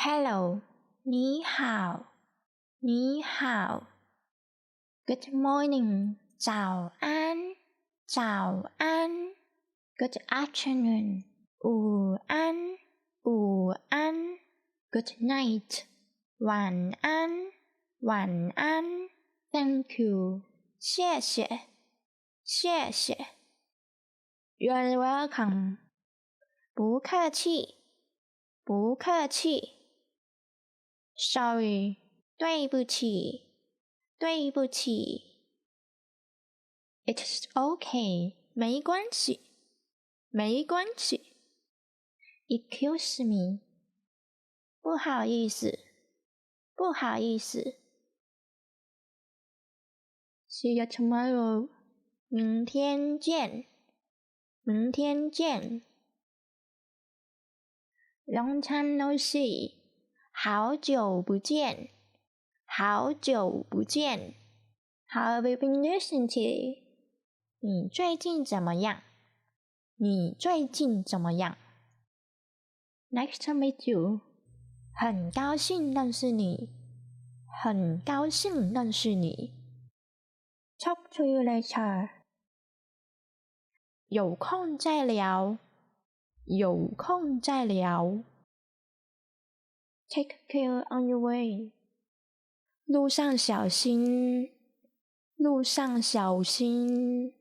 Hello， 你好，你好。Good morning， 早安，早安。Good afternoon， 午安，午安。Good night， 晚安，晚安。Thank you， 谢谢，谢谢。You're welcome， 不客气，不客气。Sorry， 对不起，对不起。It's okay， 没关系，没关系。Excuse me， 不好意思，不好意思。See you tomorrow， 明天见，明天见。Long time no see， 好久不见，好久不见。How have you been recently？ 你最近怎么样？你最近怎么样？ Nice to meet you， 很高兴认识你，很高兴认识你。Talk to you later， 有空再聊，有空再聊。Take care on your way， 路上小心，路上小心。